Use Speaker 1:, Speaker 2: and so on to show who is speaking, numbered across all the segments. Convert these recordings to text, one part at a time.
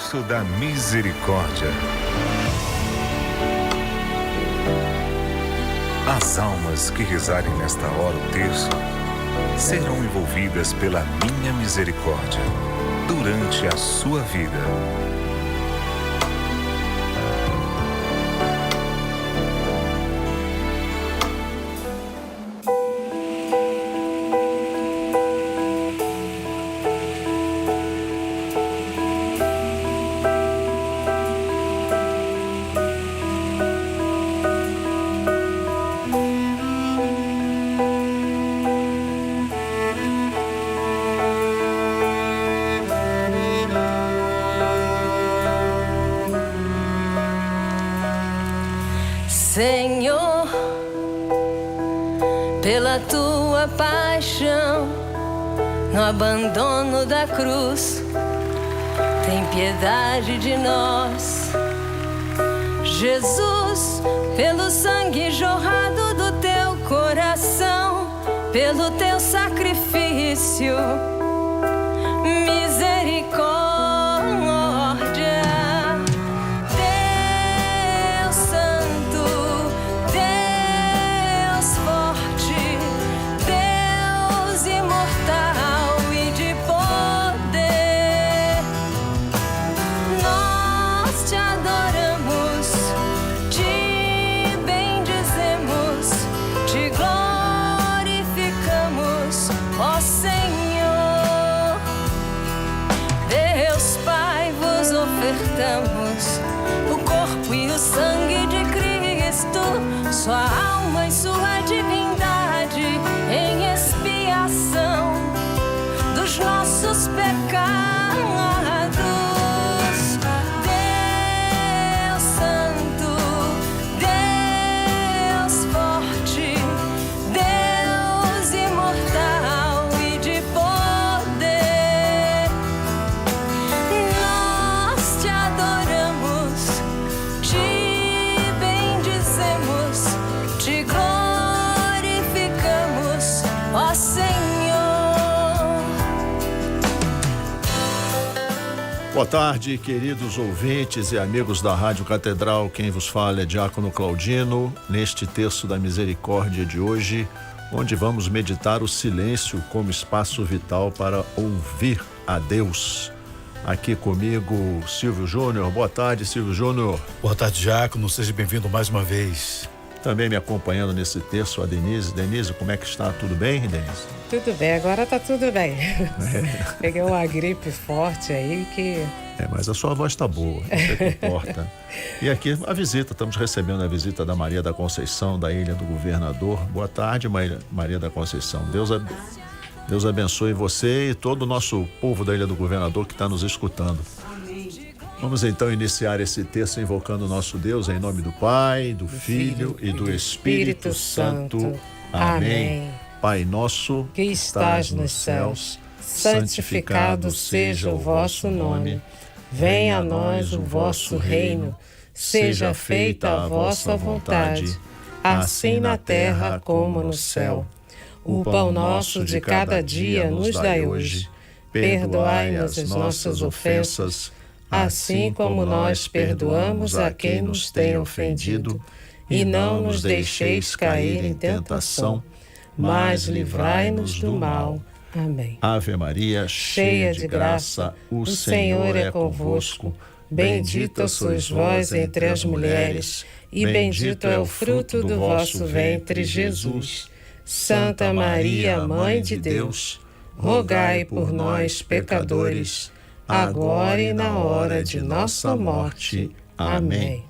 Speaker 1: Terço da Misericórdia. As almas que rezarem nesta hora o terço serão envolvidas pela minha misericórdia durante a sua vida.
Speaker 2: Senhor, pela tua paixão, no abandono da cruz, tem piedade de nós. Jesus, pelo sangue jorrado do teu coração, pelo teu sacrifício, misericórdia. O corpo e o sangue de Cristo, sua alma e sua divindade, em expiação dos nossos pecados. Deus Santo, Deus forte, Deus imortal e de poder, nós te adoramos, te bendizemos, te glorificamos, ó Senhor.
Speaker 3: Boa tarde, queridos ouvintes e amigos da Rádio Catedral. Quem vos fala é Diácono Claudino, neste Terço da Misericórdia de hoje, onde vamos meditar o silêncio como espaço vital para ouvir a Deus. Aqui comigo, Silvio Júnior. Boa tarde, Silvio Júnior.
Speaker 4: Boa tarde, Diácono. Seja bem-vindo mais uma vez.
Speaker 3: Também me acompanhando nesse terço a Denise. Denise, como é que está? Tudo bem, Denise?
Speaker 5: Tudo bem, agora tá tudo bem. Peguei uma gripe forte aí que...
Speaker 3: Mas a sua voz está boa, isso é que importa. E aqui a visita, estamos recebendo a visita da Maria da Conceição, da Ilha do Governador. Boa tarde, Maria da Conceição. Deus abençoe você e todo o nosso povo da Ilha do Governador que está nos escutando. Vamos então iniciar esse texto invocando o nosso Deus em nome do Pai, do Filho e do Espírito Santo. Amém. Pai nosso
Speaker 5: que estás nos céus, santificado seja o vosso nome. Venha a nós o vosso reino. Seja feita a vossa vontade, assim na terra como no céu. O pão nosso de cada dia nos dai hoje. Perdoai-nos as nossas ofensas, assim como nós perdoamos a quem nos tem ofendido. E não nos deixeis cair em tentação, mas livrai-nos do mal. Amém.
Speaker 3: Ave Maria, cheia de graça, o Senhor é convosco. Bendita sois vós entre as mulheres, e bendito é o fruto do vosso ventre, Jesus. Santa Maria, Mãe de Deus, rogai por nós, pecadores, agora e na hora de nossa morte. Amém.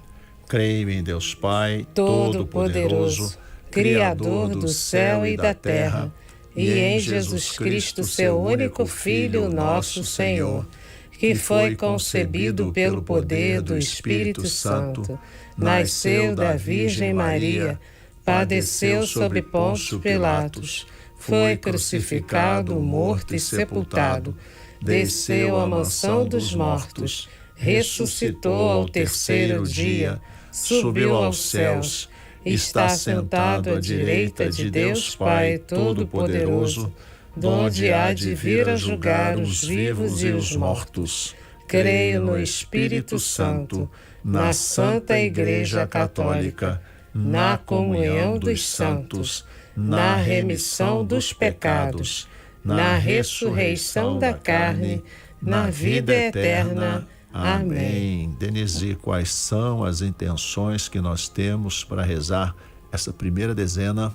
Speaker 3: Creio em Deus Pai, Todo-Poderoso, Criador do céu e da terra, e em Jesus Cristo, seu único Filho, nosso Senhor, que foi concebido pelo poder do Espírito Santo, nasceu da Virgem Maria, padeceu sob Pôncio Pilatos, foi crucificado, morto e sepultado, desceu à mansão dos mortos, ressuscitou ao terceiro dia, subiu aos céus, está sentado à direita de Deus Pai Todo-Poderoso, donde há de vir a julgar os vivos e os mortos. Creio no Espírito Santo, na Santa Igreja Católica, na comunhão dos santos, na remissão dos pecados, na ressurreição da carne, na vida eterna. Amém.
Speaker 5: Denise, quais são as intenções que nós temos para rezar essa primeira dezena?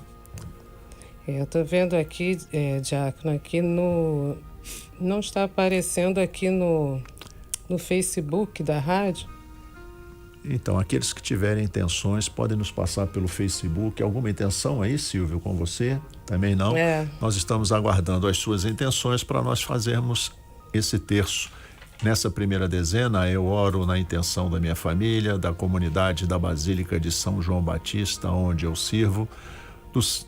Speaker 3: Eu estou vendo aqui, Diácono, aqui no... Não está aparecendo aqui no Facebook da rádio?
Speaker 5: Então, aqueles que tiverem intenções podem nos passar pelo Facebook. Alguma intenção aí, Silvio, com você? Também não? Nós estamos aguardando as suas intenções para nós fazermos esse terço. Nessa primeira dezena, eu oro na intenção da minha família, da comunidade da Basílica de São João Batista, onde eu sirvo,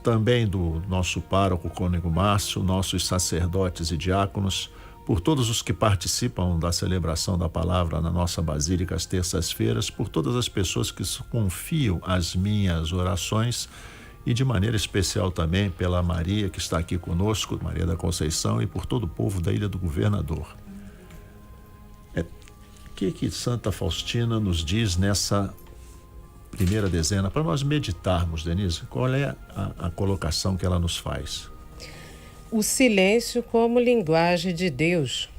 Speaker 5: também do nosso pároco Cônego Márcio, nossos sacerdotes e diáconos, por todos os que participam da celebração da palavra na nossa Basílica às terças-feiras, por todas as pessoas que confiam as minhas orações e de maneira especial também pela Maria que está aqui conosco, Maria da Conceição, e por todo o povo da Ilha do Governador. O que Santa Faustina nos diz nessa primeira dezena, para nós meditarmos, Denise? Qual é a colocação que ela nos faz?
Speaker 3: O silêncio como linguagem de Deus.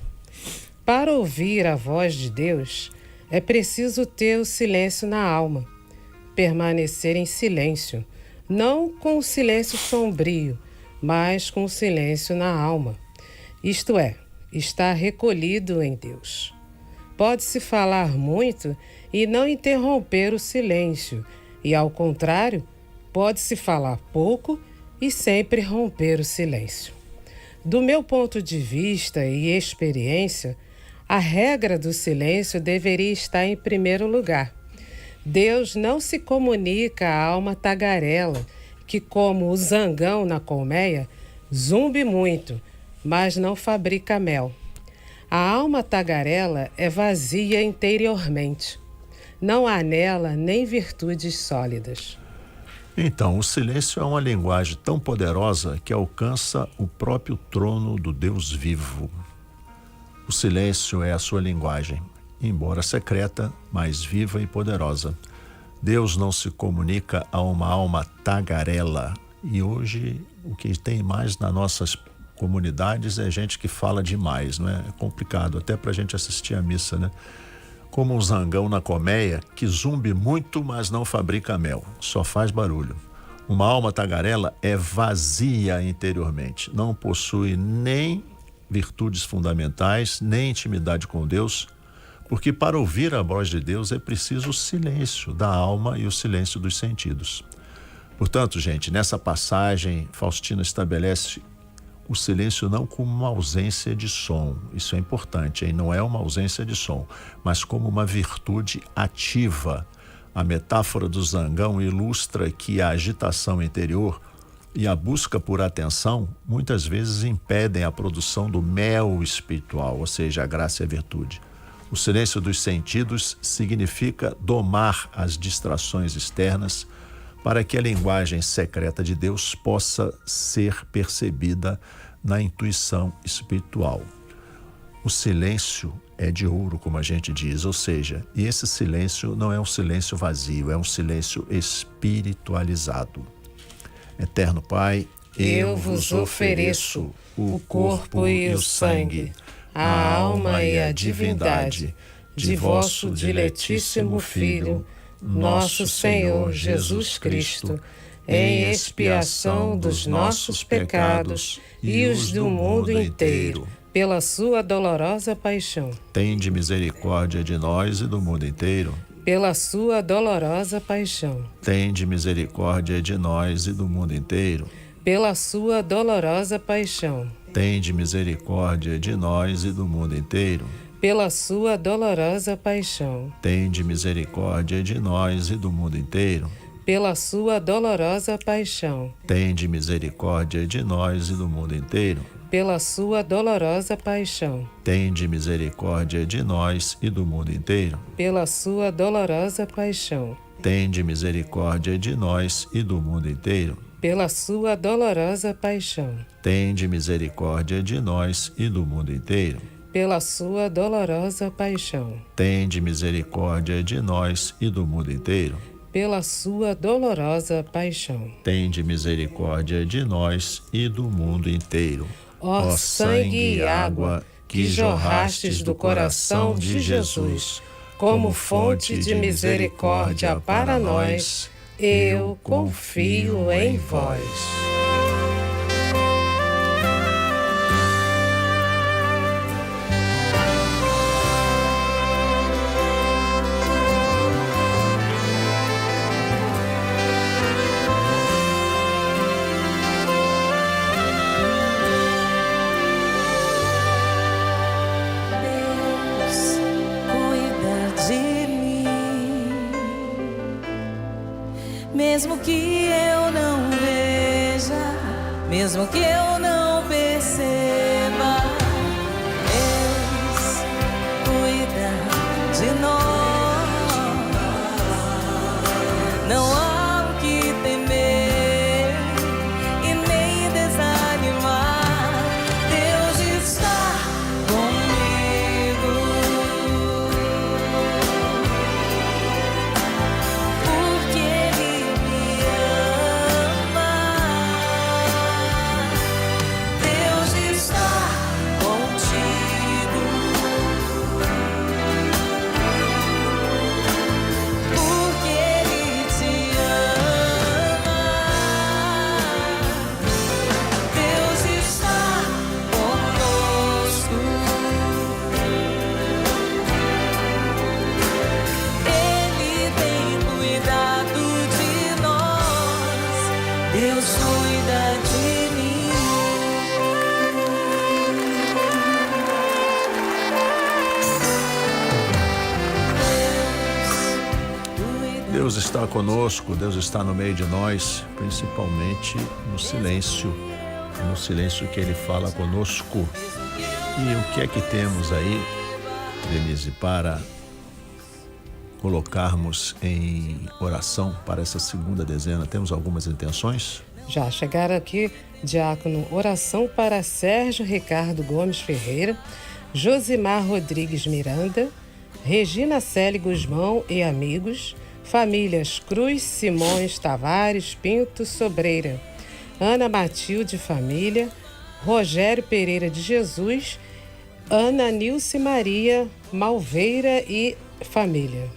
Speaker 3: Para ouvir a voz de Deus, é preciso ter o silêncio na alma, permanecer em silêncio, não com o silêncio sombrio, mas com o silêncio na alma. Isto é, estar recolhido em Deus. Pode-se falar muito e não interromper o silêncio, e ao contrário, pode-se falar pouco e sempre romper o silêncio. Do meu ponto de vista e experiência, a regra do silêncio deveria estar em primeiro lugar. Deus não se comunica à alma tagarela, que, como o zangão na colmeia, zumbe muito, mas não fabrica mel. A alma tagarela é vazia interiormente. Não há nela nem virtudes sólidas.
Speaker 5: Então, o silêncio é uma linguagem tão poderosa que alcança o próprio trono do Deus vivo. O silêncio é a sua linguagem, embora secreta, mas viva e poderosa. Deus não se comunica a uma alma tagarela. E hoje, o que tem mais nas nossas comunidades é gente que fala demais, não é? É complicado até para a gente assistir a missa, né? Como um zangão na colmeia que zumbe muito, mas não fabrica mel, só faz barulho. Uma alma tagarela é vazia interiormente, não possui nem virtudes fundamentais, nem intimidade com Deus, porque para ouvir a voz de Deus é preciso o silêncio da alma e o silêncio dos sentidos. Portanto, gente, nessa passagem, Faustina estabelece o silêncio não como uma ausência de som, isso é importante, hein? Não é uma ausência de som, mas como uma virtude ativa. A metáfora do zangão ilustra que a agitação interior e a busca por atenção muitas vezes impedem a produção do mel espiritual, ou seja, a graça e a virtude. O silêncio dos sentidos significa domar as distrações externas para que a linguagem secreta de Deus possa ser percebida na intuição espiritual. O silêncio é de ouro, como a gente diz, ou seja, e esse silêncio não é um silêncio vazio, é um silêncio espiritualizado. Eterno Pai,
Speaker 3: eu vos ofereço o corpo e o sangue, a alma e a divindade de vosso diletíssimo Filho, nosso Senhor Jesus Cristo, em expiação dos nossos pecados e os do mundo inteiro, pela sua dolorosa paixão.
Speaker 5: Tende misericórdia de nós e do mundo inteiro.
Speaker 3: Pela sua dolorosa paixão.
Speaker 5: Tende misericórdia de nós e do mundo inteiro.
Speaker 3: Pela sua dolorosa paixão.
Speaker 5: Tende misericórdia de nós e do mundo inteiro.
Speaker 3: Pela sua dolorosa paixão.
Speaker 5: Tende misericórdia de nós e do mundo inteiro.
Speaker 3: Pela sua dolorosa paixão.
Speaker 5: Tende misericórdia de nós e do mundo inteiro.
Speaker 3: Pela sua dolorosa paixão.
Speaker 5: Tende misericórdia de nós e do mundo inteiro.
Speaker 3: Pela sua dolorosa paixão.
Speaker 5: Tende misericórdia de nós e do mundo inteiro.
Speaker 3: Pela sua dolorosa paixão.
Speaker 5: Tende misericórdia de nós e do mundo inteiro.
Speaker 3: pela sua dolorosa paixão,
Speaker 5: tende misericórdia de nós e do mundo inteiro.
Speaker 3: pela sua dolorosa paixão.
Speaker 5: Tende misericórdia de nós e do mundo inteiro.
Speaker 3: Ó sangue e água que jorrastes do coração de Jesus, como fonte de misericórdia para nós, eu confio em vós.
Speaker 2: Deus cuida de mim, mesmo que eu não veja, mesmo que eu não perceba. Deus cuida de nós, não há o que temer e nem desanimar. Deus está comigo, porque Ele me ama. Deus está contigo, porque Ele te ama. Deus está conosco, Ele tem cuidado de nós. Deus cuida de mim.
Speaker 5: Deus está conosco, Deus está no meio de nós, principalmente no silêncio que Ele fala conosco. E o que é que temos aí, Denise, para colocarmos em oração para essa segunda dezena? Temos algumas intenções?
Speaker 3: Já chegaram aqui, diácono, oração para Sérgio Ricardo Gomes Ferreira, Josimar Rodrigues Miranda, Regina Celi Guzmão e amigos, famílias Cruz, Simões, Tavares, Pinto, Sobreira, Ana Matilde família, Rogério Pereira de Jesus, Ana Nilce Maria Malveira e família.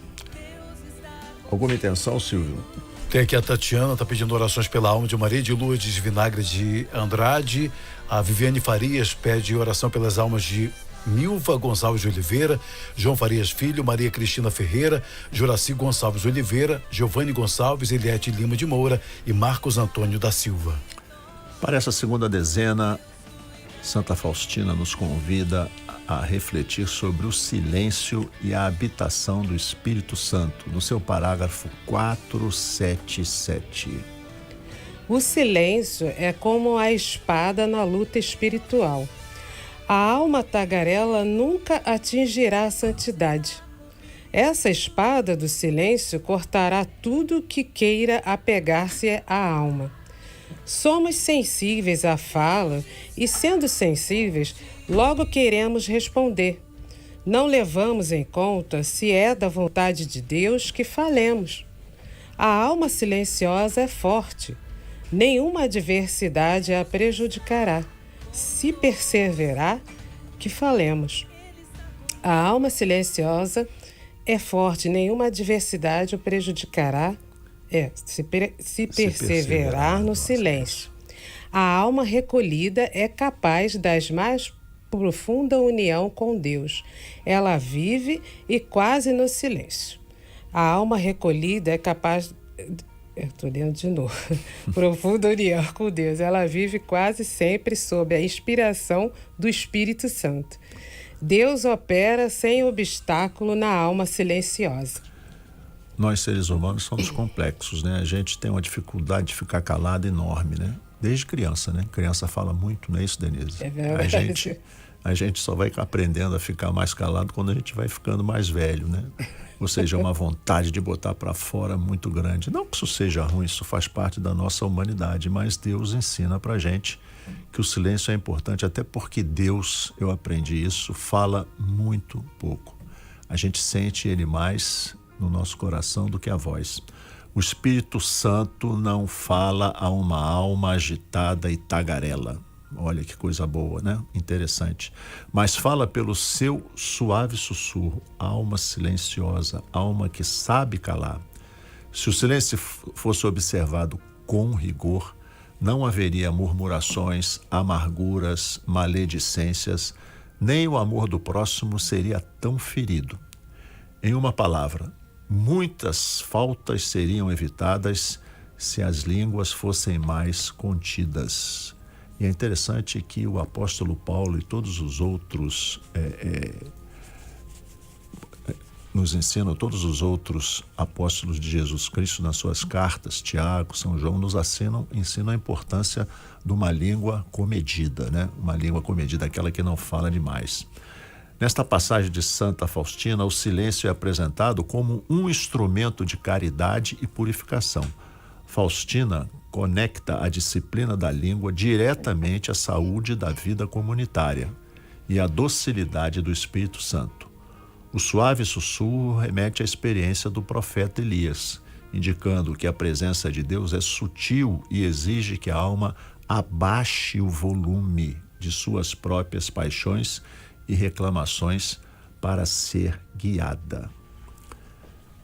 Speaker 5: Alguma intenção, Silvio?
Speaker 4: Tem aqui a Tatiana, tá pedindo orações pela alma de Maria de Lourdes Vinagre de Andrade. A Viviane Farias pede oração pelas almas de Milva Gonçalves de Oliveira, João Farias Filho, Maria Cristina Ferreira, Juraci Gonçalves Oliveira, Giovanni Gonçalves, Eliette Lima de Moura e Marcos Antônio da Silva.
Speaker 5: Para essa segunda dezena, Santa Faustina nos convida a refletir sobre o silêncio e a habitação do Espírito Santo, no seu parágrafo 477.
Speaker 3: O silêncio é como a espada na luta espiritual. A alma tagarela nunca atingirá a santidade. Essa espada do silêncio cortará tudo que queira apegar-se à alma. Somos sensíveis à fala e, sendo sensíveis, logo queremos responder. Não levamos em conta se é da vontade de Deus que falemos. A alma silenciosa é forte. Nenhuma adversidade a prejudicará. Se perseverar, que falemos. A alma silenciosa é forte, nenhuma adversidade o prejudicará, se perseverar no silêncio. A alma recolhida é capaz das mais profunda união com Deus. Ela vive e quase no silêncio. A alma recolhida é capaz... Estou lendo de novo. Profunda união com Deus. Ela vive quase sempre sob a inspiração do Espírito Santo. Deus opera sem obstáculo na alma silenciosa.
Speaker 5: Nós, seres humanos, somos complexos, né? A gente tem uma dificuldade de ficar calado enorme, né? Desde criança, né? Criança fala muito, não é isso, Denise?
Speaker 3: É verdade.
Speaker 5: A gente só vai aprendendo a ficar mais calado quando a gente vai ficando mais velho, né? Ou seja, uma vontade de botar para fora muito grande. Não que isso seja ruim, isso faz parte da nossa humanidade, mas Deus ensina para a gente que o silêncio é importante, até porque Deus, eu aprendi isso, fala muito pouco. A gente sente Ele mais no nosso coração do que a voz. O Espírito Santo não fala a uma alma agitada e tagarela. Olha que coisa boa, né? Interessante. Mas fala pelo seu suave sussurro, alma silenciosa, alma que sabe calar. Se o silêncio fosse observado com rigor, não haveria murmurações, amarguras, maledicências, nem o amor do próximo seria tão ferido. Em uma palavra, muitas faltas seriam evitadas se as línguas fossem mais contidas. E é interessante que o apóstolo Paulo e todos os outros nos ensinam, todos os outros apóstolos de Jesus Cristo nas suas cartas, Tiago, São João, nos ensinam a importância de uma língua comedida, né? Uma língua comedida, aquela que não fala demais. Nesta passagem de Santa Faustina, o silêncio é apresentado como um instrumento de caridade e purificação. Faustina conecta a disciplina da língua diretamente à saúde da vida comunitária e à docilidade do Espírito Santo. O suave sussurro remete à experiência do profeta Elias, indicando que a presença de Deus é sutil e exige que a alma abaixe o volume de suas próprias paixões e reclamações para ser guiada.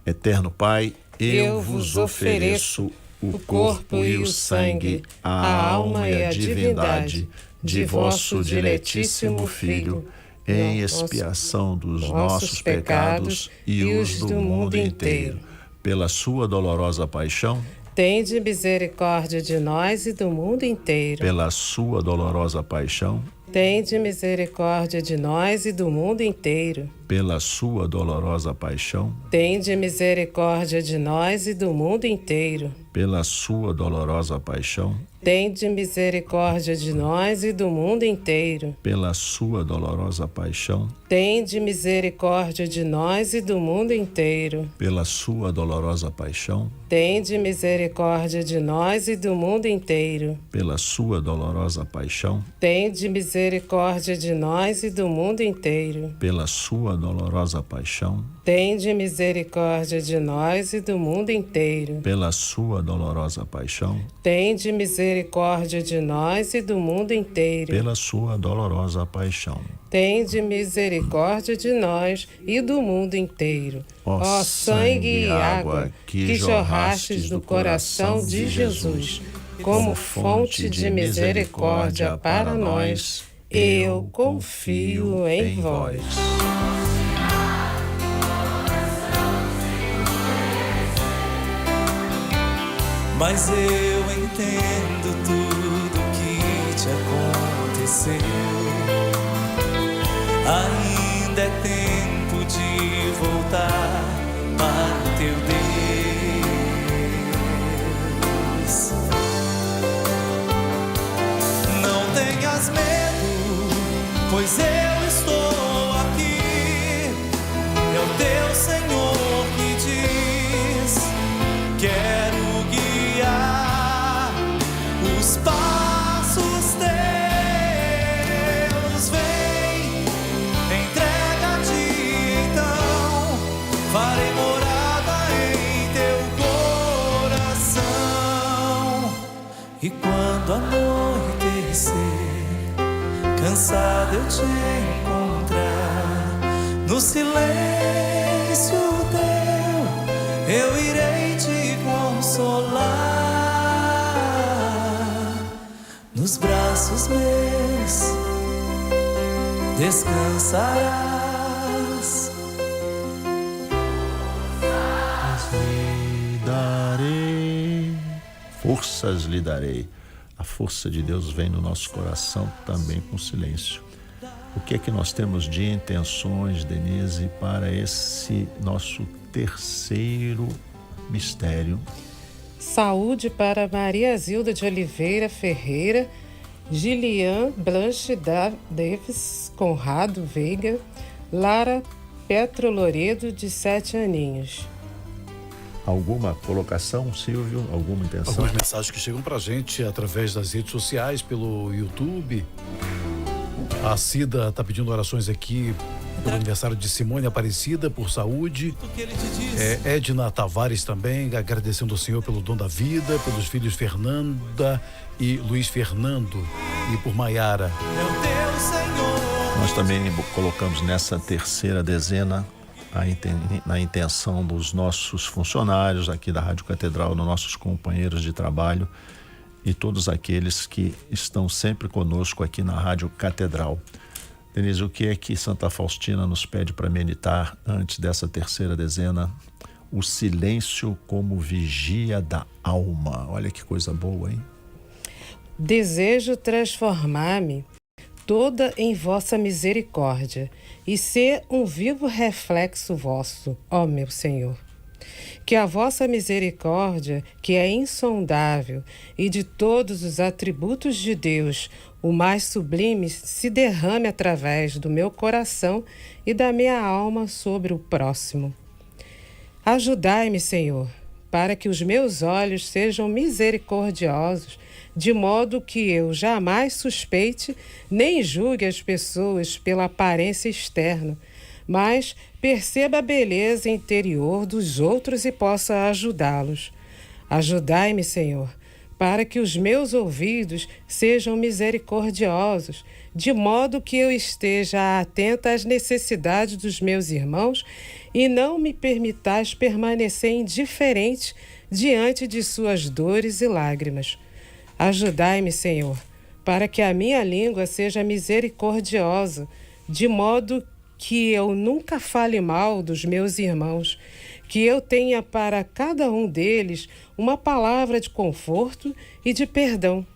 Speaker 5: Eterno Pai, eu vos ofereço o corpo e o sangue, a alma e a divindade de vosso diletíssimo Filho, em expiação dos nossos pecados e os do mundo inteiro. Pela sua dolorosa paixão,
Speaker 3: tende misericórdia de nós e do mundo inteiro.
Speaker 5: Pela sua dolorosa paixão,
Speaker 3: tende misericórdia de nós e do mundo inteiro.
Speaker 5: Pela sua dolorosa paixão,
Speaker 3: tende misericórdia de nós e do mundo inteiro.
Speaker 5: Pela sua dolorosa paixão,
Speaker 3: tende misericórdia de nós e do mundo inteiro.
Speaker 5: Pela sua dolorosa paixão,
Speaker 3: tende misericórdia de nós e do mundo inteiro.
Speaker 5: Pela sua dolorosa paixão,
Speaker 3: tende misericórdia de nós e do mundo inteiro.
Speaker 5: Pela sua dolorosa paixão,
Speaker 3: tende misericórdia de nós e do mundo inteiro.
Speaker 5: Pela sua dolorosa paixão,
Speaker 3: tende misericórdia de nós e do mundo inteiro.
Speaker 5: Pela sua dolorosa paixão,
Speaker 3: tende misericórdia de nós e do mundo inteiro.
Speaker 5: Pela sua dolorosa paixão,
Speaker 3: tende misericórdia de nós e do mundo inteiro. Ó sangue e água que jorrastes do coração de Jesus, como fonte de misericórdia para nós, eu confio em vós.
Speaker 2: Mas eu entendo tudo que te aconteceu. Ainda é tempo de voltar para o teu Deus. Não tenhas medo, pois eu estou aqui. É o teu Senhor que diz: quero guiar os passos teus. Vem, entrega-te então, farei morada em teu coração. E quando anoitecer, cansado eu te encontrar, no silêncio teu eu irei te consolar. Nos braços meus descansarás.
Speaker 5: lhe darei, forças lhe darei. A força de Deus vem no nosso coração também com silêncio. O que é que nós temos de intenções, Denise, para esse nosso terceiro mistério?
Speaker 3: Saúde para Maria Zilda de Oliveira Ferreira, Gilian Blanche Davis, Conrado Veiga, Lara Petro Loredo, de 7 aninhos.
Speaker 5: Alguma colocação, Silvio? Alguma intenção?
Speaker 4: Algumas mensagens que chegam pra gente através das redes sociais, pelo YouTube. A Cida está pedindo orações aqui pelo aniversário de Simone Aparecida, por saúde. Edna Tavares também, agradecendo ao Senhor pelo dom da vida, pelos filhos Fernanda e Luiz Fernando, e por Maiara.
Speaker 5: Nós também colocamos nessa terceira dezena na intenção dos nossos funcionários aqui da Rádio Catedral, dos nossos companheiros de trabalho e todos aqueles que estão sempre conosco aqui na Rádio Catedral. Denise, o que é que Santa Faustina nos pede para meditar antes dessa terceira dezena? O silêncio como vigia da alma. Olha que coisa boa, hein?
Speaker 3: Desejo transformar-me toda em vossa misericórdia e ser um vivo reflexo vosso, ó meu Senhor. Que a vossa misericórdia, que é insondável, e de todos os atributos de Deus, o mais sublime, se derrame através do meu coração e da minha alma sobre o próximo. Ajudai-me, Senhor, para que os meus olhos sejam misericordiosos, de modo que eu jamais suspeite nem julgue as pessoas pela aparência externa, mas perceba a beleza interior dos outros e possa ajudá-los. Ajudai-me, Senhor, para que os meus ouvidos sejam misericordiosos, de modo que eu esteja atenta às necessidades dos meus irmãos e não me permitais permanecer indiferente diante de suas dores e lágrimas. Ajudai-me, Senhor, para que a minha língua seja misericordiosa, de modo que eu nunca fale mal dos meus irmãos, que eu tenha para cada um deles uma palavra de conforto e de perdão.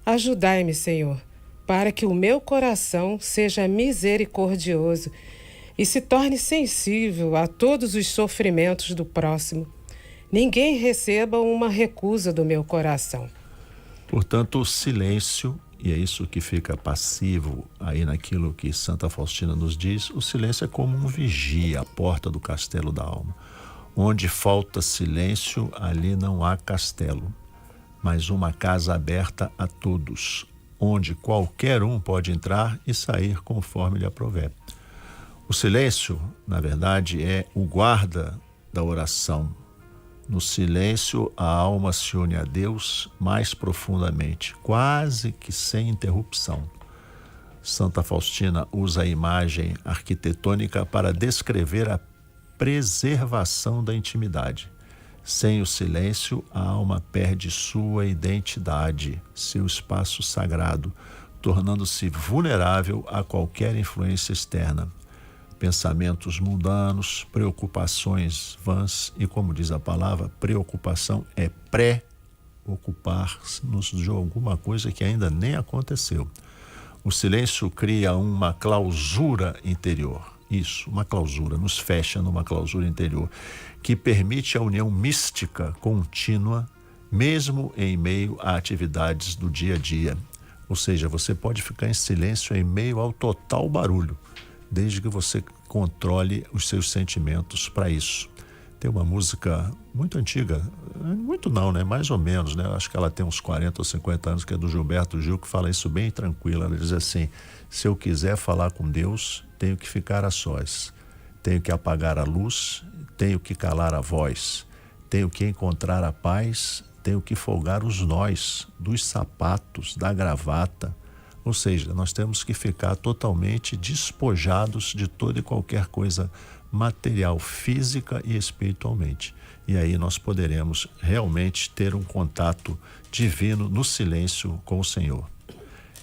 Speaker 3: Ajudai-me, Senhor, para que o meu coração seja misericordioso e se torne sensível a todos os sofrimentos do próximo. Ninguém receba uma recusa do meu coração.
Speaker 5: Portanto, o silêncio, e é isso que fica passivo aí naquilo que Santa Faustina nos diz, o silêncio é como um vigia à porta do castelo da alma. Onde falta silêncio, ali não há castelo, mas uma casa aberta a todos, onde qualquer um pode entrar e sair conforme lhe aprouver. O silêncio, na verdade, é o guarda da oração. No silêncio, a alma se une a Deus mais profundamente, quase que sem interrupção. Santa Faustina usa a imagem arquitetônica para descrever a preservação da intimidade. Sem o silêncio, a alma perde sua identidade, seu espaço sagrado, tornando-se vulnerável a qualquer influência externa. Pensamentos mundanos, preocupações vãs e, como diz a palavra, preocupação é pré-ocupar-nos de alguma coisa que ainda nem aconteceu. O silêncio cria uma clausura interior. Isso, uma clausura, nos fecha numa clausura interior, que permite a união mística contínua, mesmo em meio a atividades do dia a dia. Ou seja, você pode ficar em silêncio em meio ao total barulho, desde que você controle os seus sentimentos para isso. Tem uma música muito antiga, muito não, né? Mais ou menos, né? Acho que ela tem uns 40 ou 50 anos, que é do Gilberto Gil, que fala isso bem tranquilo. Ela diz assim: se eu quiser falar com Deus, tenho que ficar a sós, tenho que apagar a luz, tenho que calar a voz, tenho que encontrar a paz, tenho que folgar os nós dos sapatos, da gravata. Ou seja, nós temos que ficar totalmente despojados de toda e qualquer coisa material, física e espiritualmente. E aí nós poderemos realmente ter um contato divino no silêncio com o Senhor.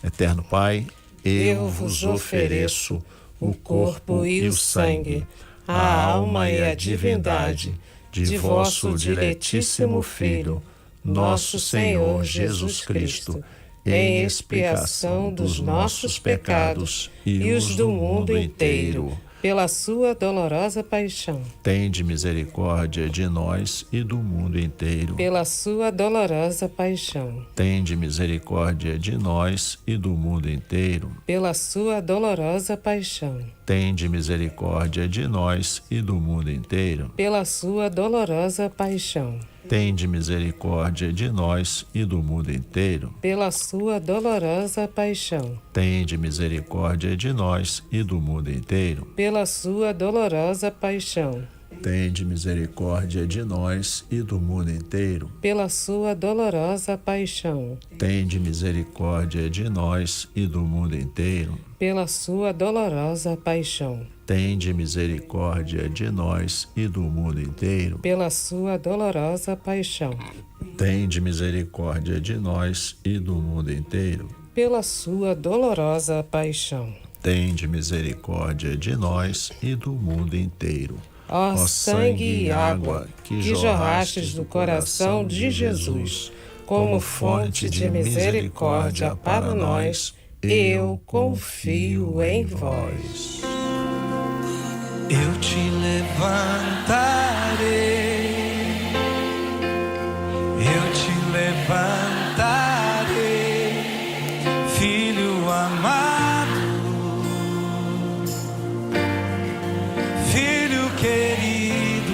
Speaker 5: Eterno Pai, eu vos ofereço o corpo e o sangue, a alma e a divindade de vosso diletíssimo Filho, nosso Senhor Jesus Cristo, em expiação dos nossos pecados e os do mundo inteiro,
Speaker 3: pela sua dolorosa paixão,
Speaker 5: tende misericórdia de nós e do mundo inteiro.
Speaker 3: pela sua dolorosa paixão,
Speaker 5: Tende misericórdia de nós e do mundo inteiro.
Speaker 3: pela sua dolorosa paixão,
Speaker 5: Tende misericórdia de nós e do mundo inteiro.
Speaker 3: pela sua dolorosa paixão,
Speaker 5: Tende misericórdia de nós e do mundo inteiro.
Speaker 3: pela sua dolorosa paixão,
Speaker 5: Tende misericórdia de nós e do mundo inteiro.
Speaker 3: pela sua dolorosa paixão,
Speaker 5: Tende misericórdia de nós e do mundo inteiro.
Speaker 3: pela sua dolorosa paixão,
Speaker 5: Tende misericórdia de nós e do mundo inteiro.
Speaker 3: pela sua dolorosa paixão,
Speaker 5: Tende misericórdia de nós e do mundo inteiro.
Speaker 3: pela sua dolorosa paixão,
Speaker 5: Tende misericórdia de nós e do mundo inteiro.
Speaker 3: pela sua dolorosa paixão.
Speaker 5: Tende misericórdia de nós e do mundo inteiro.
Speaker 3: Ó sangue e água que jorrastes do coração de Jesus, como fonte de misericórdia para nós, eu confio em vós.
Speaker 6: Eu te levantarei, eu te levantarei, filho amado, filho querido.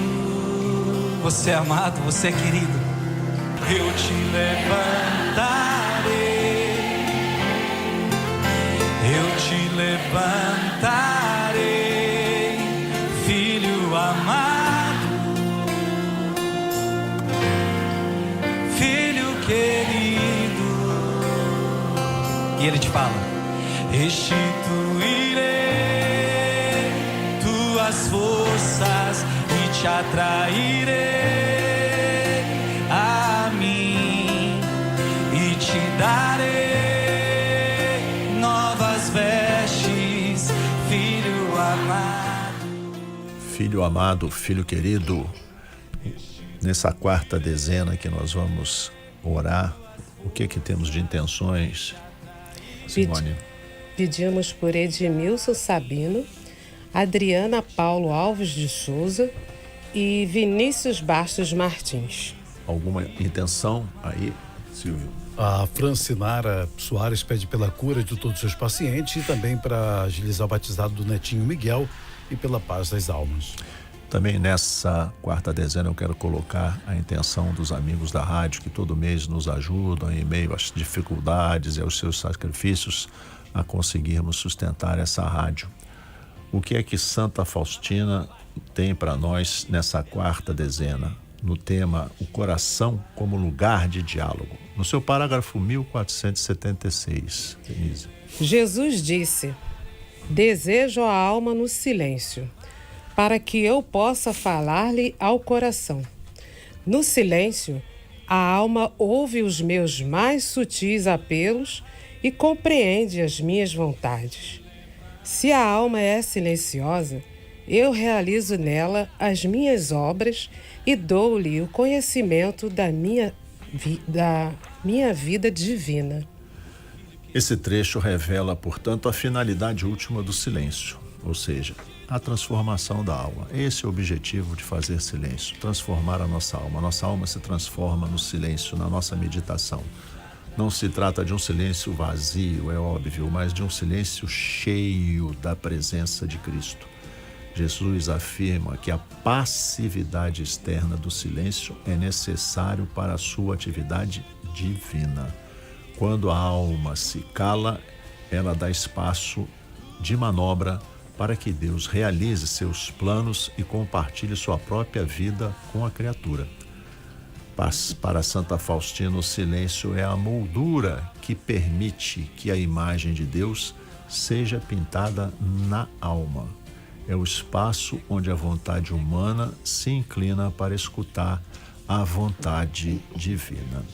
Speaker 6: Você é amado, você é querido. Eu te levantarei, eu te levantarei, filho amado, filho querido. E ele te fala: restituirei tuas forças e te atrairei a mim e te darei novas vestes, filho amado.
Speaker 5: Filho amado, filho querido, nessa quarta dezena que nós vamos orar, o que temos de intenções, Simone?
Speaker 3: Pedimos por Edmilson Sabino, Adriana Paulo Alves de Souza e Vinícius Bastos Martins.
Speaker 5: Alguma intenção aí, Silvio?
Speaker 4: A Francinara Soares pede pela cura de todos os seus pacientes e também para agilizar o batizado do netinho Miguel e pela paz das almas.
Speaker 5: Também nessa quarta dezena eu quero colocar a intenção dos amigos da rádio que todo mês nos ajudam em meio às dificuldades e aos seus sacrifícios a conseguirmos sustentar essa rádio. O que é que Santa Faustina tem para nós nessa quarta dezena? No tema O Coração como Lugar de Diálogo. No seu parágrafo 1476, Denise.
Speaker 3: Jesus disse: desejo a alma no silêncio, para que eu possa falar-lhe ao coração. No silêncio, a alma ouve os meus mais sutis apelos e compreende as minhas vontades. Se a alma é silenciosa, eu realizo nela as minhas obras e dou-lhe o conhecimento da minha vida divina.
Speaker 5: Esse trecho revela, portanto, a finalidade última do silêncio, ou seja, a transformação da alma. Esse é o objetivo de fazer silêncio, transformar a nossa alma. A nossa alma se transforma no silêncio, na nossa meditação. Não se trata de um silêncio vazio, é óbvio, mas de um silêncio cheio da presença de Cristo. Jesus afirma que a passividade externa do silêncio é necessário para a sua atividade divina. Quando a alma se cala, ela dá espaço de manobra para que Deus realize seus planos e compartilhe sua própria vida com a criatura. Para Santa Faustina, o silêncio é a moldura que permite que a imagem de Deus seja pintada na alma. É o espaço onde a vontade humana se inclina para escutar a vontade divina.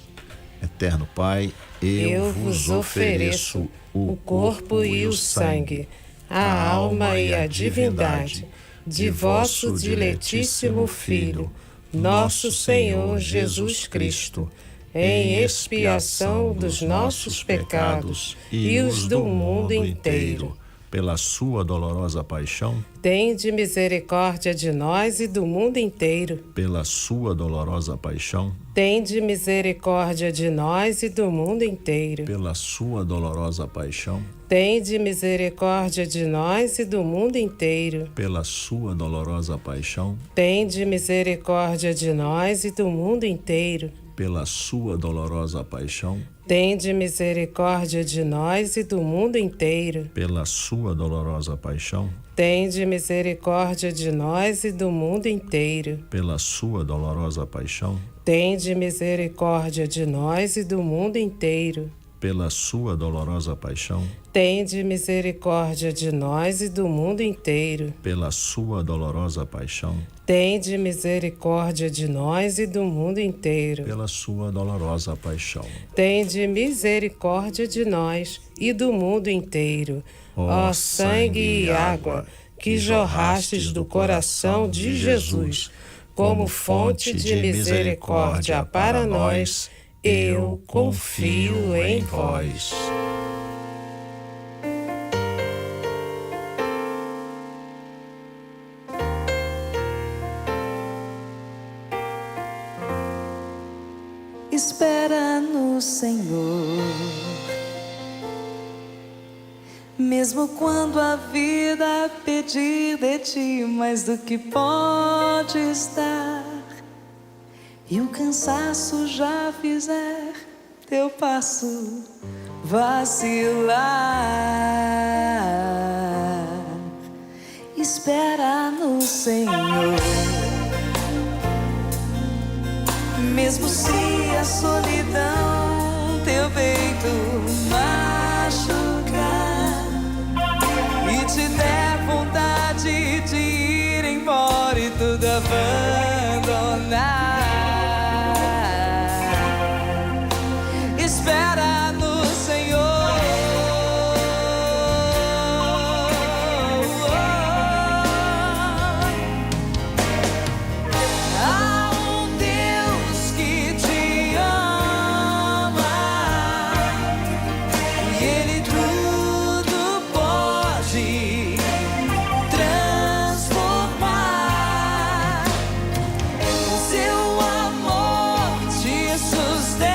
Speaker 5: Eterno Pai, eu vos ofereço o corpo e o sangue, a alma e a divindade de vosso diletíssimo Filho, nosso Senhor Jesus Cristo, em expiação dos nossos pecados e os do mundo inteiro, pela sua dolorosa paixão,
Speaker 3: tende misericórdia de nós e do mundo inteiro.
Speaker 5: pela sua dolorosa paixão,
Speaker 3: Tende misericórdia de nós e do mundo inteiro.
Speaker 5: pela sua dolorosa paixão,
Speaker 3: Tende misericórdia de nós e do mundo inteiro.
Speaker 5: pela sua dolorosa paixão,
Speaker 3: Tende misericórdia de nós e do mundo inteiro.
Speaker 5: pela sua dolorosa paixão,
Speaker 3: Tende misericórdia de nós e do mundo inteiro.
Speaker 5: pela sua dolorosa paixão,
Speaker 3: Tende misericórdia de nós e do mundo inteiro.
Speaker 5: pela sua dolorosa paixão,
Speaker 3: Tende misericórdia de nós e do mundo inteiro.
Speaker 5: pela sua dolorosa paixão,
Speaker 3: Tende misericórdia de nós e do mundo inteiro.
Speaker 5: pela sua dolorosa paixão,
Speaker 3: Tende misericórdia de nós e do mundo inteiro.
Speaker 5: pela sua dolorosa paixão.
Speaker 3: Tende misericórdia de nós e do mundo inteiro. Ó sangue e água que jorrastes do coração de Jesus, como fonte de misericórdia para nós, eu confio em vós.
Speaker 2: Espera no Senhor, mesmo quando a vida pedir de ti mais do que podes dar, e o cansaço já fizer teu passo vacilar. Espera no Senhor, mesmo se a solidão teu peito machucar e te der vontade de ir embora e tudo abandonar. Espera no Senhor. Há um Deus que te ama e Ele tudo pode transformar. Seu amor te sustentará.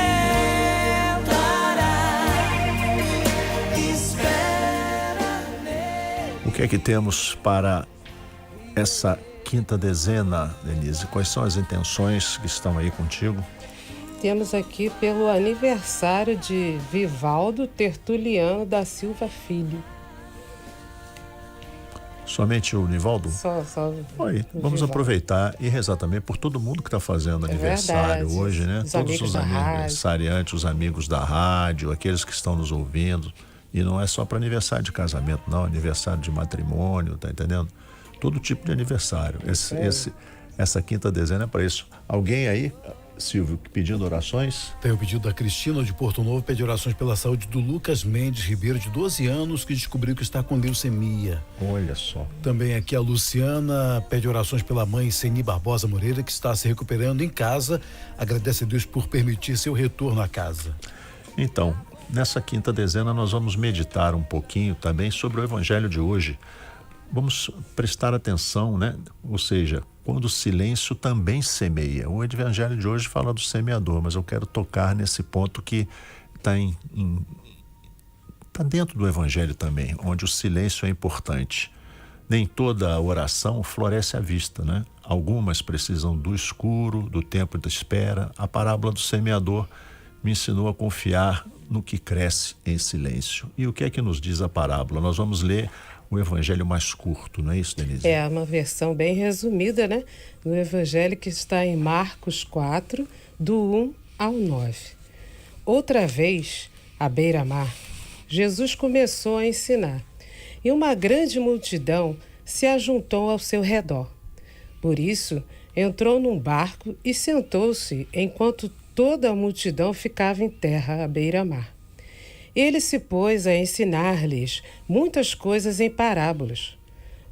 Speaker 2: Espera nele.
Speaker 5: O que é que temos para essa quinta dezena, Denise? Quais são as intenções que estão aí contigo?
Speaker 3: Temos aqui pelo aniversário de Vivaldo Tertuliano da Silva Filho.
Speaker 5: Somente o Nivaldo?
Speaker 3: Só
Speaker 5: Aí,
Speaker 3: o
Speaker 5: vamos
Speaker 3: Vivaldo.
Speaker 5: aproveitar e rezar também por todo mundo que está fazendo aniversário
Speaker 3: verdade.
Speaker 5: hoje, né?
Speaker 3: Os
Speaker 5: Todos
Speaker 3: amigos
Speaker 5: os
Speaker 3: da rádio.
Speaker 5: aniversariantes, os amigos da rádio, aqueles que estão nos ouvindo. E não é só para aniversário de casamento, não. Aniversário de matrimônio, tá entendendo? Todo tipo de aniversário. Essa quinta dezena é para isso. Alguém aí, Silvio, pedindo orações?
Speaker 4: Tem o pedido da Cristina de Porto Novo, pede orações pela saúde do Lucas Mendes Ribeiro, de 12 anos, que descobriu que está com leucemia.
Speaker 5: Olha só.
Speaker 4: Também aqui a Luciana pede orações pela mãe Seni Barbosa Moreira, que está se recuperando em casa. Agradece a Deus por permitir seu retorno à casa.
Speaker 5: Então, nessa quinta dezena nós vamos meditar um pouquinho também sobre o evangelho de hoje. Vamos prestar atenção, né? Ou seja, quando o silêncio também semeia. O evangelho de hoje fala do semeador, mas eu quero tocar nesse ponto que está tá dentro do evangelho também, onde o silêncio é importante. Nem toda oração floresce à vista, né? Algumas precisam do escuro, do tempo de espera. A parábola do semeador me ensinou a confiar no que cresce em silêncio. E o que é que nos diz a parábola? Nós vamos ler o evangelho mais curto, não é isso, Denise?
Speaker 3: É uma versão bem resumida, né? Do evangelho que está em Marcos 4, do 1 ao 9. Outra vez, à beira-mar, Jesus começou a ensinar, e uma grande multidão se ajuntou ao seu redor. Por isso, entrou num barco e sentou-se enquanto toda a multidão ficava em terra à beira-mar. Ele se pôs a ensinar-lhes muitas coisas em parábolas.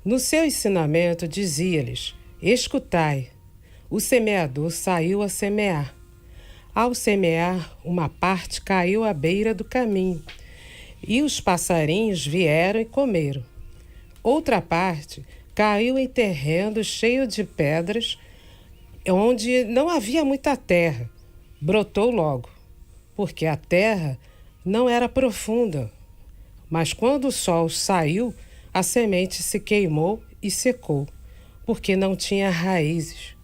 Speaker 3: No seu ensinamento dizia-lhes: escutai, o semeador saiu a semear. Ao semear, uma parte caiu à beira do caminho, e os passarinhos vieram e comeram. Outra parte caiu em terreno cheio de pedras, onde não havia muita terra. Brotou logo, porque a terra não era profunda. Mas quando o sol saiu, a semente se queimou e secou, porque não tinha raízes.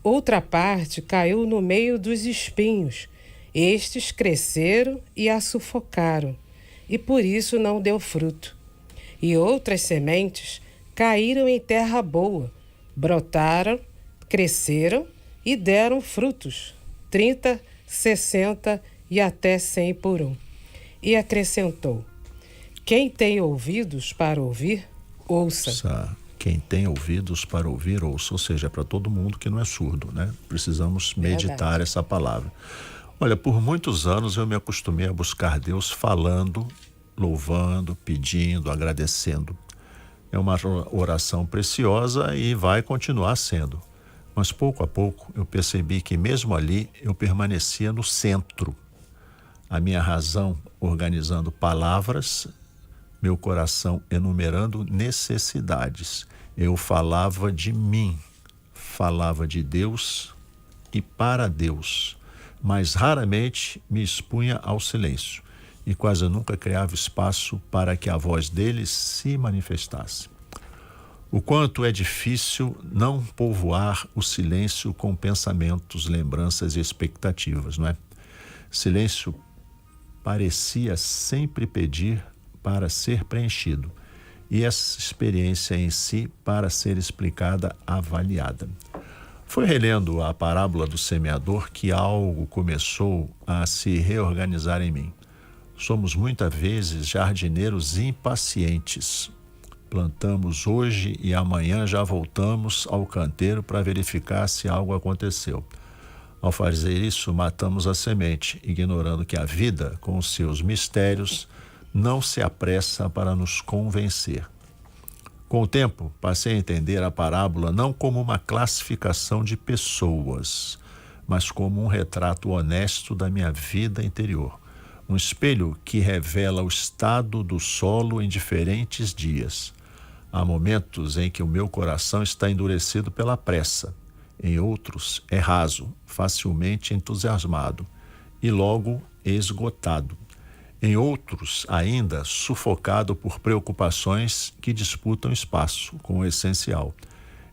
Speaker 3: Outra parte caiu no meio dos espinhos. Estes cresceram e a sufocaram, e por isso não deu fruto. E outras sementes caíram em terra boa, brotaram, cresceram e deram frutos, 30, 60 e até 100 por um. E acrescentou: quem tem ouvidos para ouvir, ouça.
Speaker 5: Quem tem ouvidos para ouvir, ouça. Ou seja, é para todo mundo que não é surdo, né? Precisamos meditar essa palavra. Olha, por muitos anos eu me acostumei a buscar Deus falando, louvando, pedindo, agradecendo. É uma oração preciosa e vai continuar sendo. Mas pouco a pouco eu percebi que mesmo ali eu permanecia no centro. A minha razão organizando palavras, meu coração enumerando necessidades. Eu falava de mim, falava de Deus e para Deus, mas raramente me expunha ao silêncio e quase nunca criava espaço para que a voz dele se manifestasse. O quanto é difícil não povoar o silêncio com pensamentos, lembranças e expectativas, não é? Silêncio parecia sempre pedir para ser preenchido e essa experiência em si para ser explicada, avaliada. Foi relendo a parábola do semeador que algo começou a se reorganizar em mim. Somos muitas vezes jardineiros impacientes. Plantamos hoje e amanhã já voltamos ao canteiro para verificar se algo aconteceu. Ao fazer isso, matamos a semente, ignorando que a vida, com os seus mistérios, não se apressa para nos convencer. Com o tempo, passei a entender a parábola não como uma classificação de pessoas, mas como um retrato honesto da minha vida interior. Um espelho que revela o estado do solo em diferentes dias. Há momentos em que o meu coração está endurecido pela pressa. Em outros, é raso, facilmente entusiasmado e logo esgotado. Em outros, ainda, sufocado por preocupações que disputam espaço com o essencial.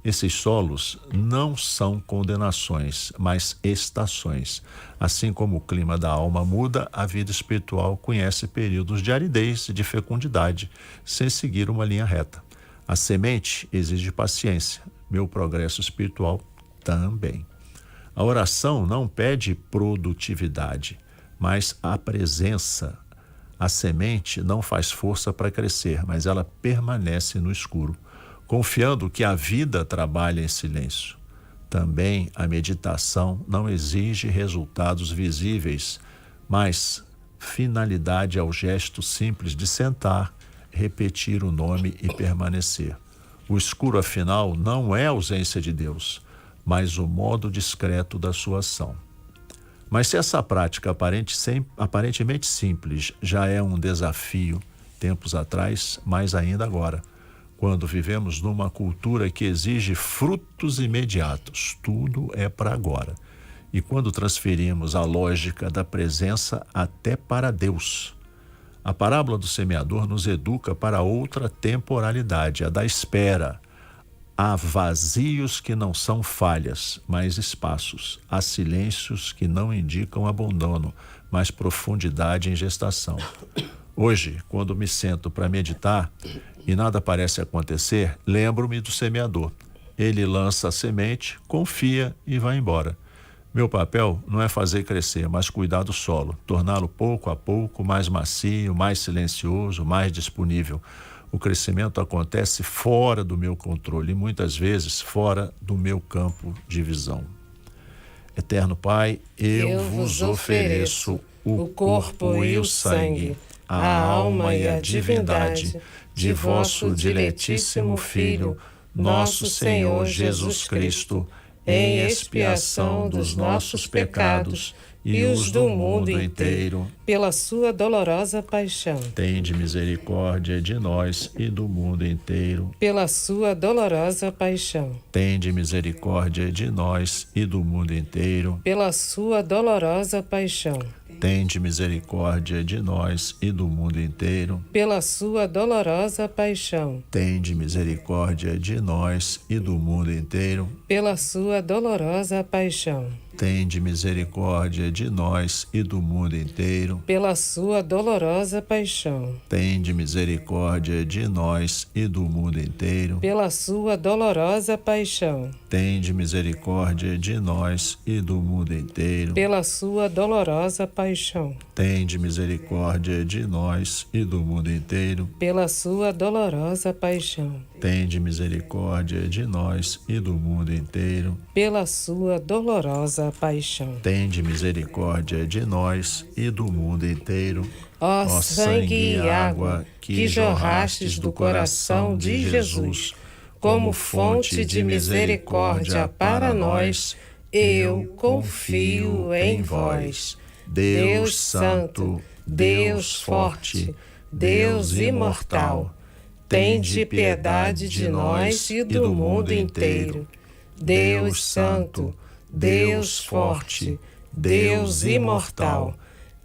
Speaker 5: Esses solos não são condenações, mas estações. Assim como o clima da alma muda, a vida espiritual conhece períodos de aridez e de fecundidade, sem seguir uma linha reta. A semente exige paciência, meu progresso espiritual também. A oração não pede produtividade, mas a presença. A semente não faz força para crescer, mas ela permanece no escuro, confiando que a vida trabalha em silêncio. Também a meditação não exige resultados visíveis, mas finalidade ao gesto simples de sentar, repetir o nome e permanecer. O escuro, afinal, não é a ausência de Deus, mas o modo discreto da sua ação. Mas se essa prática aparentemente simples já é um desafio tempos atrás, mais ainda agora, quando vivemos numa cultura que exige frutos imediatos, tudo é para agora. E quando transferimos a lógica da presença até para Deus. A parábola do semeador nos educa para outra temporalidade, a da espera. Há vazios que não são falhas, mas espaços. Há silêncios que não indicam abandono, mas profundidade em gestação. Hoje, quando me sento para meditar e nada parece acontecer, lembro-me do semeador. Ele lança a semente, confia e vai embora. Meu papel não é fazer crescer, mas cuidar do solo, torná-lo pouco a pouco mais macio, mais silencioso, mais disponível. O crescimento acontece fora do meu controle e muitas vezes fora do meu campo de visão. Eterno Pai, eu vos ofereço o corpo e o sangue, a alma e a divindade de vosso diletíssimo Filho, nosso Senhor Jesus Cristo, em expiação dos nossos pecados e os do mundo inteiro,
Speaker 3: pela sua dolorosa paixão.
Speaker 5: tende misericórdia de nós e do mundo inteiro.
Speaker 3: Pela sua dolorosa paixão.
Speaker 5: Tende misericórdia de nós e do mundo inteiro.
Speaker 3: Pela sua dolorosa paixão.
Speaker 5: Tende misericórdia de nós e do mundo inteiro.
Speaker 3: Pela sua dolorosa paixão.
Speaker 5: Tende misericórdia de nós e do mundo inteiro.
Speaker 3: Pela sua dolorosa paixão.
Speaker 5: Tende misericórdia de nós e do mundo inteiro.
Speaker 3: Pela sua dolorosa paixão.
Speaker 5: Tende misericórdia de nós e do mundo inteiro.
Speaker 3: Pela sua dolorosa paixão.
Speaker 5: Tende misericórdia de nós e do mundo inteiro.
Speaker 3: Pela sua dolorosa paixão.
Speaker 5: Tende misericórdia de nós e do mundo inteiro.
Speaker 3: Pela sua dolorosa paixão.
Speaker 5: Tende misericórdia de nós e do mundo inteiro.
Speaker 3: Pela sua dolorosa paixão.
Speaker 5: Tende misericórdia de nós e do mundo inteiro.
Speaker 3: Ó sangue e água que jorrastes do coração de Jesus, como fonte de misericórdia para nós, eu confio em vós. Deus Santo, Deus Forte, Deus Imortal, tende piedade de nós e do mundo inteiro. Deus Santo, Deus Forte, Deus Imortal,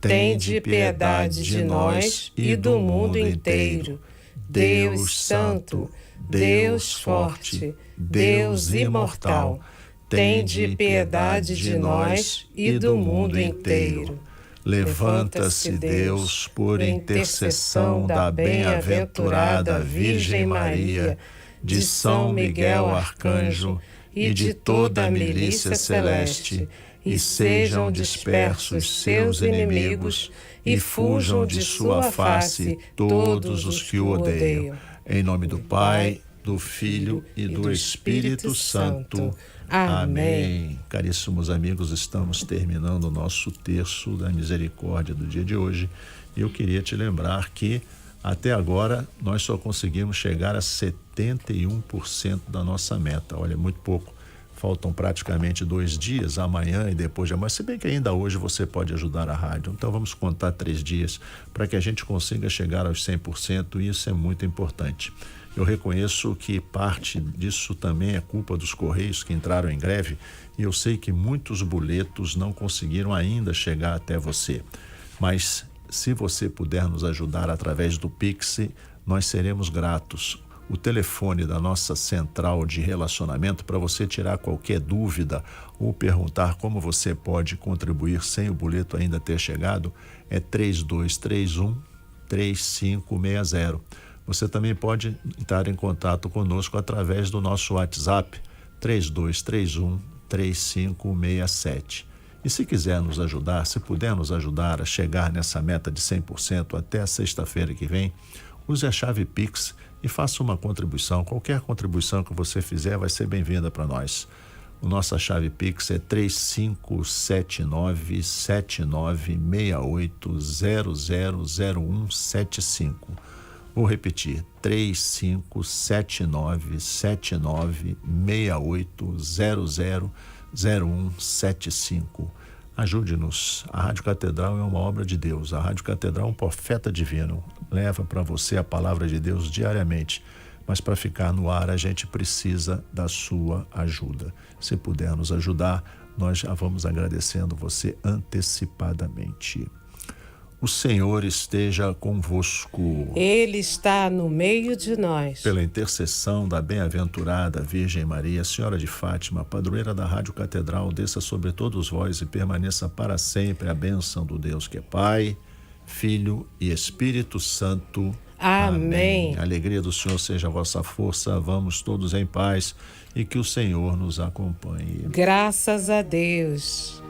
Speaker 3: tende piedade de nós e do mundo inteiro. Deus Santo, Deus Forte, Deus Imortal, tende piedade de nós e do mundo inteiro.
Speaker 5: Levanta-se Deus por intercessão da bem-aventurada Virgem Maria, de São Miguel Arcanjo e de toda a milícia celeste, e sejam dispersos seus inimigos e fujam de sua face todos os que o odeiam. Em nome do Pai, do Filho e do Espírito Santo. Amém. Caríssimos amigos, estamos terminando o nosso terço da misericórdia do dia de hoje. E eu queria te lembrar que até agora nós só conseguimos chegar a 71% da nossa meta. Olha, muito pouco. Faltam praticamente 2 dias, amanhã e depois de amanhã. Se bem que ainda hoje você pode ajudar a rádio. Então vamos contar 3 dias para que a gente consiga chegar aos 100%, e isso é muito importante. Eu reconheço que parte disso também é culpa dos Correios que entraram em greve, e eu sei que muitos boletos não conseguiram ainda chegar até você. Mas se você puder nos ajudar através do Pix, nós seremos gratos. O telefone da nossa central de relacionamento para você tirar qualquer dúvida ou perguntar como você pode contribuir sem o boleto ainda ter chegado é 3231-3560. Você também pode entrar em contato conosco através do nosso WhatsApp 3231-3567. E se quiser nos ajudar, se puder nos ajudar a chegar nessa meta de 100% até sexta-feira que vem, use a chave Pix e faça uma contribuição. Qualquer contribuição que você fizer vai ser bem-vinda para nós. A nossa chave Pix é 3579-7968-000175. Vou repetir, 3579-7968-000175. Ajude-nos. A Rádio Catedral é uma obra de Deus. A Rádio Catedral é um profeta divino. Leva para você a palavra de Deus diariamente. Mas para ficar no ar, a gente precisa da sua ajuda. Se puder nos ajudar, nós já vamos agradecendo você antecipadamente. O Senhor esteja convosco.
Speaker 3: Ele está no meio de nós.
Speaker 5: Pela intercessão da bem-aventurada Virgem Maria, Senhora de Fátima, padroeira da Rádio Catedral, desça sobre todos vós e permaneça para sempre a bênção do Deus que é Pai, Filho e Espírito Santo.
Speaker 3: Amém.
Speaker 5: A alegria do Senhor seja a vossa força. Vamos todos em paz e que o Senhor nos acompanhe.
Speaker 3: Graças a Deus.